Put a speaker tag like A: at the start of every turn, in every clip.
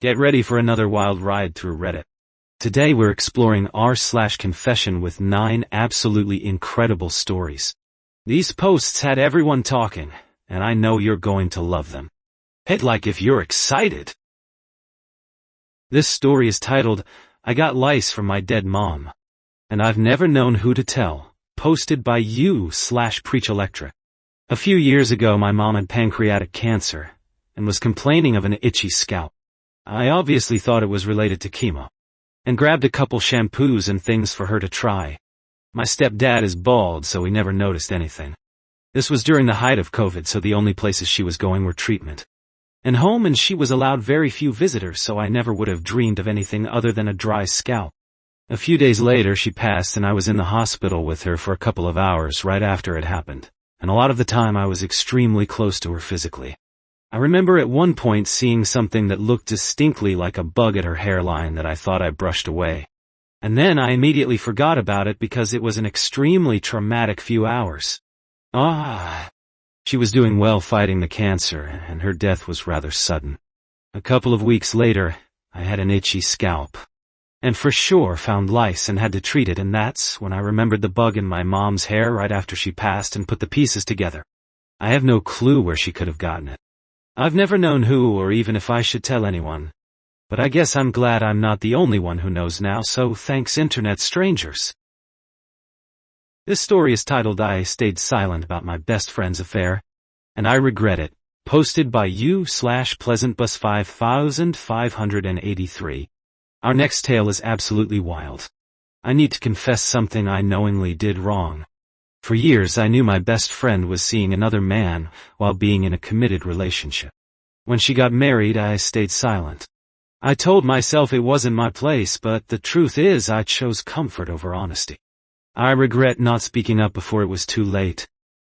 A: Get ready for another wild ride through Reddit. Today we're exploring r/confession with 9 absolutely incredible stories. These posts had everyone talking, and I know you're going to love them. Hit like if you're excited. This story is titled, I Got Lice from My Dead Mom. And I've Never Known Who to Tell, posted by you/PreachElectric. A few years ago my mom had pancreatic cancer, and was complaining of an itchy scalp. I obviously thought it was related to chemo, and grabbed a couple shampoos and things for her to try. My stepdad is bald, so he never noticed anything. This was during the height of COVID, so the only places she was going were treatment and home, and she was allowed very few visitors, so I never would have dreamed of anything other than a dry scalp. A few days later she passed, and I was in the hospital with her for a couple of hours right after it happened, and a lot of the time I was extremely close to her physically. I remember at one point seeing something that looked distinctly like a bug at her hairline that I thought I brushed away. And then I immediately forgot about it because it was an extremely traumatic few hours. She was doing well fighting the cancer, and her death was rather sudden. A couple of weeks later, I had an itchy scalp, and for sure found lice and had to treat it, and that's when I remembered the bug in my mom's hair right after she passed and put the pieces together. I have no clue where she could have gotten it. I've never known who, or even if I should tell anyone. But I guess I'm glad I'm not the only one who knows now, so thanks internet strangers. This story is titled I Stayed Silent About My Best Friend's Affair, and I Regret It, posted by you/PleasantBus5583. Our next tale is absolutely wild. I need to confess something I knowingly did wrong. For years I knew my best friend was seeing another man while being in a committed relationship. When she got married, I stayed silent. I told myself it wasn't my place, but the truth is I chose comfort over honesty. I regret not speaking up before it was too late.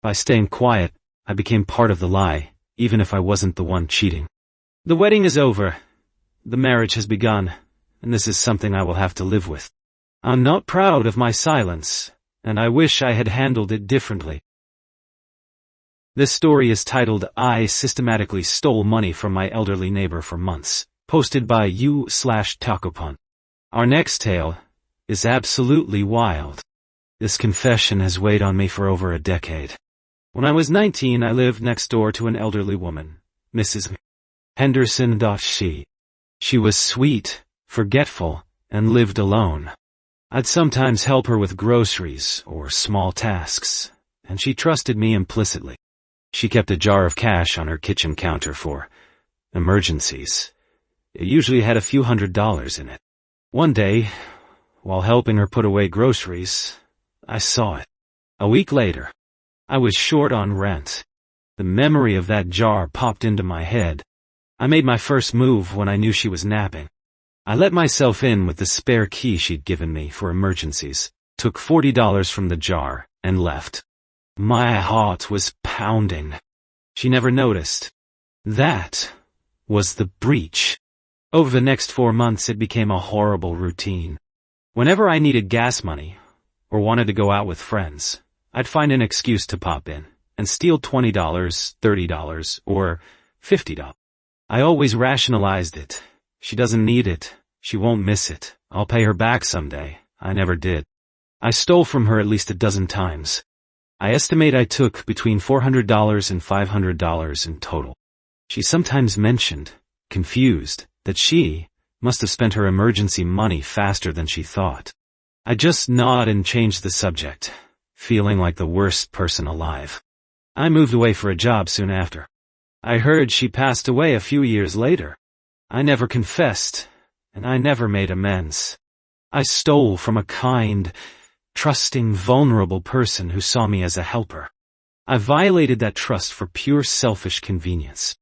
A: By staying quiet, I became part of the lie, even if I wasn't the one cheating. The wedding is over. The marriage has begun, and this is something I will have to live with. I'm not proud of my silence, and I wish I had handled it differently. This story is titled I Systematically Stole Money from My Elderly Neighbor for Months, posted by you/TacoPun. Our next tale is absolutely wild. This confession has weighed on me for over a decade. When I was 19, I lived next door to an elderly woman, Mrs. Henderson. She was sweet, forgetful, and lived alone. I'd sometimes help her with groceries or small tasks, and she trusted me implicitly. She kept a jar of cash on her kitchen counter for emergencies. It usually had a few $100s in it. One day, while helping her put away groceries, I saw it. A week later, I was short on rent. The memory of that jar popped into my head. I made my first move when I knew she was napping. I let myself in with the spare key she'd given me for emergencies, took $40 from the jar, and left. My heart was pounding. She never noticed. That was the breach. Over the next 4 months it became a horrible routine. Whenever I needed gas money, or wanted to go out with friends, I'd find an excuse to pop in, and steal $20, $30, or $50. I always rationalized it. She doesn't need it. She won't miss it. I'll pay her back someday. I never did. I stole from her at least a dozen times. I estimate I took between $400 and $500 in total. She sometimes mentioned, confused, that she must have spent her emergency money faster than she thought. I just nod and changed the subject, feeling like the worst person alive. I moved away for a job soon after. I heard she passed away a few years later. I never confessed, and I never made amends. I stole from a kind, trusting, vulnerable person who saw me as a helper. I violated that trust for pure selfish convenience.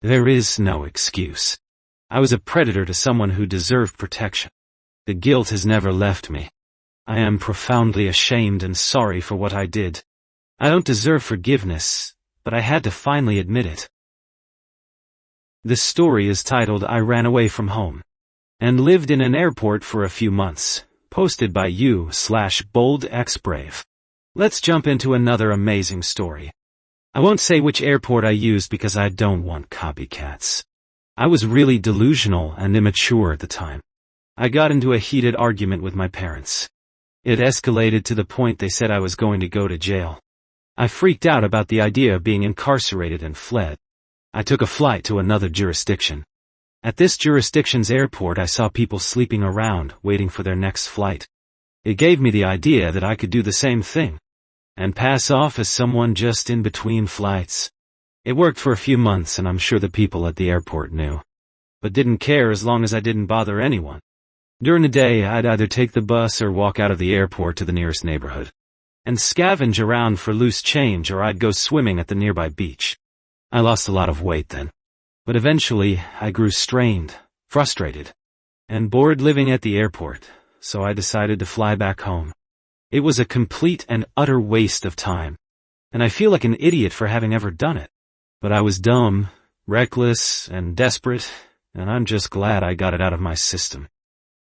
A: There is no excuse. I was a predator to someone who deserved protection. The guilt has never left me. I am profoundly ashamed and sorry for what I did. I don't deserve forgiveness, but I had to finally admit it. This story is titled I Ran Away From Home, and Lived in an Airport for a Few Months, posted by you/BoldXBrave. Let's jump into another amazing story. I won't say which airport I used because I don't want copycats. I was really delusional and immature at the time. I got into a heated argument with my parents. It escalated to the point they said I was going to go to jail. I freaked out about the idea of being incarcerated and fled. I took a flight to another jurisdiction. At this jurisdiction's airport, I saw people sleeping around, waiting for their next flight. It gave me the idea that I could do the same thing, and pass off as someone just in between flights. It worked for a few months, and I'm sure the people at the airport knew, but didn't care as long as I didn't bother anyone. During the day, I'd either take the bus or walk out of the airport to the nearest neighborhood, and scavenge around for loose change, or I'd go swimming at the nearby beach. I lost a lot of weight then, but eventually I grew strained, frustrated, and bored living at the airport, so I decided to fly back home. It was a complete and utter waste of time, and I feel like an idiot for having ever done it. But I was dumb, reckless, and desperate, and I'm just glad I got it out of my system,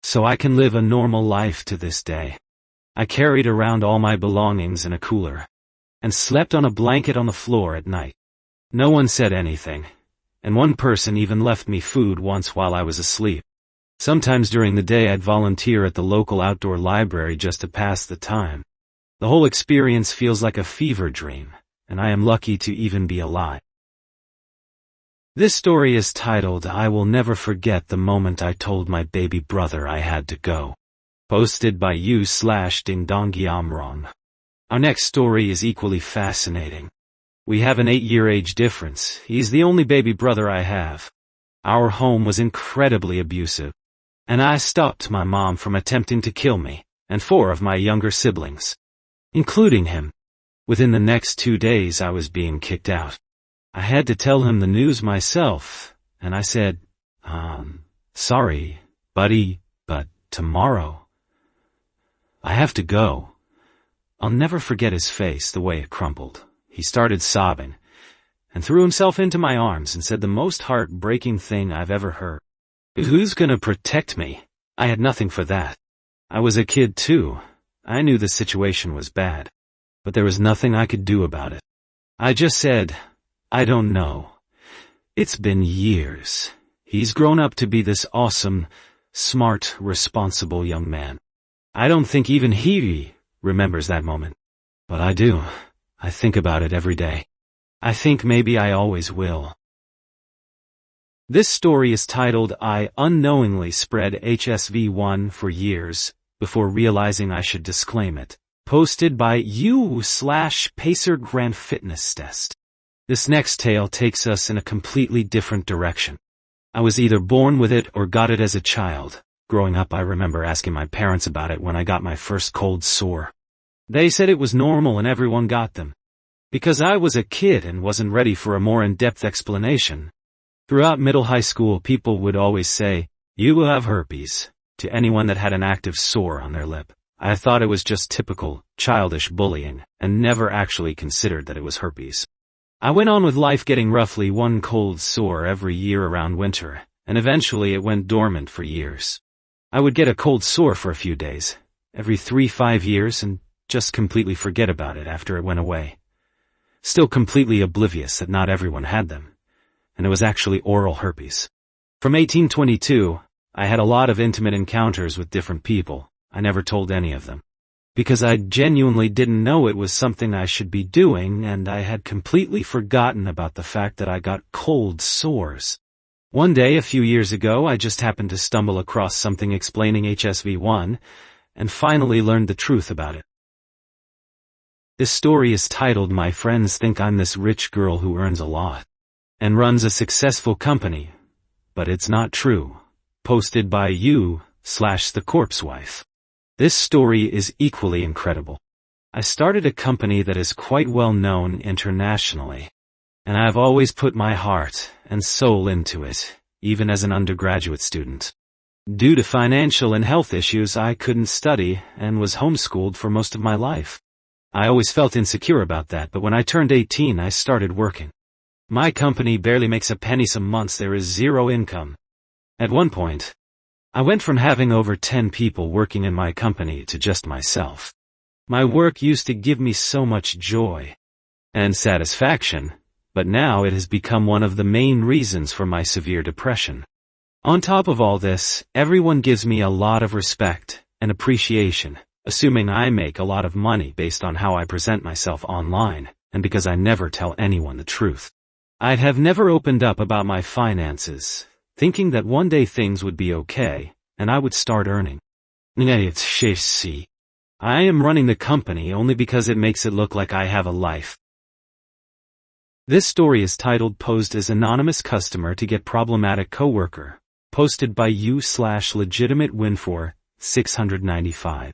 A: so I can live a normal life to this day. I carried around all my belongings in a cooler, and slept on a blanket on the floor at night. No one said anything, and one person even left me food once while I was asleep. Sometimes during the day I'd volunteer at the local outdoor library just to pass the time. The whole experience feels like a fever dream, and I am lucky to even be alive. This story is titled, I Will Never Forget the Moment I Told My Baby Brother I Had to Go. Posted by u/dingdongyamrong. Our next story is equally fascinating. We have an 8-year age difference. He's the only baby brother I have. Our home was incredibly abusive, and I stopped my mom from attempting to kill me, and 4 of my younger siblings, including him. Within the next 2 days I was being kicked out. I had to tell him the news myself, and I said, sorry, buddy, but tomorrow I have to go. I'll never forget his face, the way it crumpled. He started sobbing, and threw himself into my arms and said the most heartbreaking thing I've ever heard. Who's gonna protect me? I had nothing for that. I was a kid too. I knew the situation was bad, but there was nothing I could do about it. I just said, I don't know. It's been years. He's grown up to be this awesome, smart, responsible young man. I don't think even he remembers that moment, but I do. I think about it every day. I think maybe I always will. This story is titled, I unknowingly spread HSV-1 for years, before realizing I should disclaim it. Posted by u/Pacer Grand Fitness Test. This next tale takes us in a completely different direction. I was either born with it or got it as a child. Growing up, I remember asking my parents about it when I got my first cold sore. They said it was normal and everyone got them. Because I was a kid and wasn't ready for a more in-depth explanation. Throughout middle high school, people would always say, you will have herpes, to anyone that had an active sore on their lip. I thought it was just typical, childish bullying, and never actually considered that it was herpes. I went on with life getting roughly 1 cold sore every year around winter, and eventually it went dormant for years. I would get a cold sore for a few days, every 3-5 years, and just completely forget about it after it went away. Still completely oblivious that not everyone had them, and it was actually oral herpes. From 1822, I had a lot of intimate encounters with different people. I never told any of them, because I genuinely didn't know it was something I should be doing, and I had completely forgotten about the fact that I got cold sores. One day a few years ago, I just happened to stumble across something explaining HSV-1, and finally learned the truth about it. This story is titled, My Friends Think I'm This Rich Girl Who Earns a Lot and Runs a Successful Company, but It's Not True. Posted by u/The Corpse Wife. This story is equally incredible. I started a company that is quite well known internationally, and I've always put my heart and soul into it, even as an undergraduate student. Due to financial and health issues, I couldn't study and was homeschooled for most of my life. I always felt insecure about that, but when I turned 18, I started working. My company barely makes a penny some months. There is zero income. At one point, I went from having over 10 people working in my company to just myself. My work used to give me so much joy and satisfaction, but now it has become one of the main reasons for my severe depression. On top of all this, everyone gives me a lot of respect and appreciation, assuming I make a lot of money based on how I present myself online, and because I never tell anyone the truth. I'd have never opened up about my finances, thinking that one day things would be okay, and I would start earning. I am running the company only because it makes it look like I have a life. This story is titled Posed as Anonymous Customer to Get Problematic Coworker, posted by u/legitimate win for 695.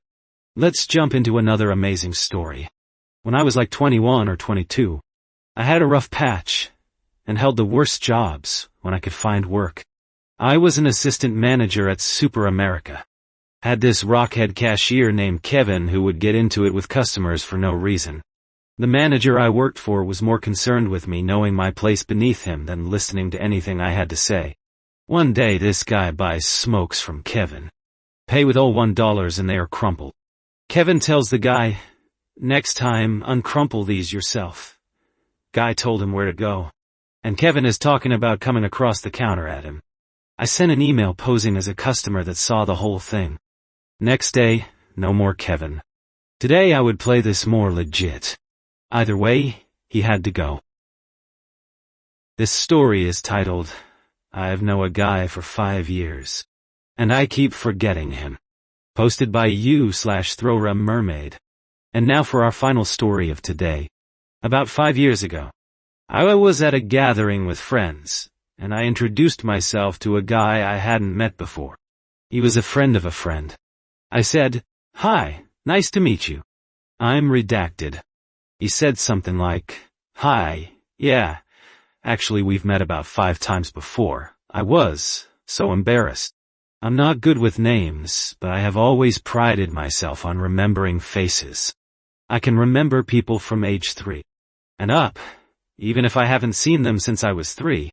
A: Let's jump into another amazing story. When I was like 21 or 22, I had a rough patch and held the worst jobs when I could find work. I was an assistant manager at Super America. Had this rockhead cashier named Kevin who would get into it with customers for no reason. The manager I worked for was more concerned with me knowing my place beneath him than listening to anything I had to say. One day this guy buys smokes from Kevin. Pay with all $1 and they are crumpled. Kevin tells the guy, "Next time, uncrumple these yourself." Guy told him where to go. And Kevin is talking about coming across the counter at him. I sent an email posing as a customer that saw the whole thing. Next day, no more Kevin. Today I would play this more legit. Either way, he had to go. This story is titled, I've known a guy for 5 years. And I keep forgetting him. Posted by u/Throra Mermaid. And now for our final story of today. About 5 years ago, I was at a gathering with friends, and I introduced myself to a guy I hadn't met before. He was a friend of a friend. I said, "Hi, nice to meet you. I'm redacted." He said something like, "Hi, yeah, actually we've met about 5 times before." I was so embarrassed. I'm not good with names, but I have always prided myself on remembering faces. I can remember people from age 3 and up, even if I haven't seen them since I was 3.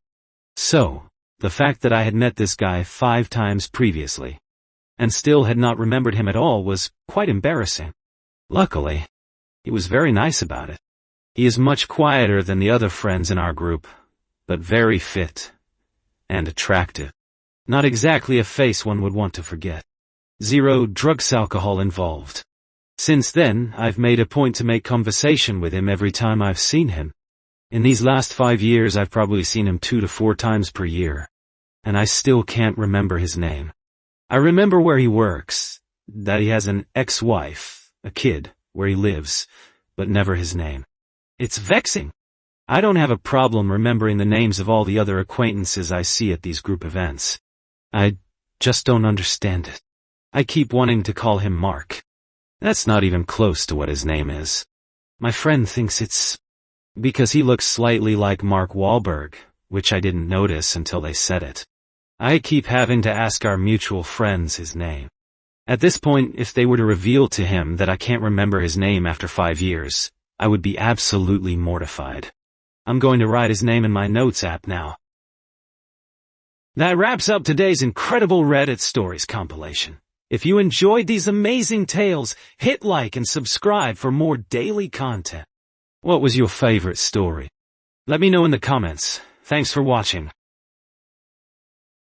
A: So, the fact that I had met this guy 5 times previously, and still had not remembered him at all was quite embarrassing. Luckily, he was very nice about it. He is much quieter than the other friends in our group, but very fit and attractive. Not exactly a face one would want to forget. 0 drugs alcohol involved. Since then, I've made a point to make conversation with him every time I've seen him. In these last 5 years I've probably seen him 2 to 4 times per year. And I still can't remember his name. I remember where he works, that he has an ex-wife, a kid, where he lives, but never his name. It's vexing. I don't have a problem remembering the names of all the other acquaintances I see at these group events. I just don't understand it. I keep wanting to call him Mark. That's not even close to what his name is. My friend thinks it's because he looks slightly like Mark Wahlberg, which I didn't notice until they said it. I keep having to ask our mutual friends his name. At this point, if they were to reveal to him that I can't remember his name after 5 years, I would be absolutely mortified. I'm going to write his name in my notes app now. That wraps up today's incredible Reddit stories compilation. If you enjoyed these amazing tales, hit like and subscribe for more daily content. What was your favorite story? Let me know in the comments. Thanks for watching.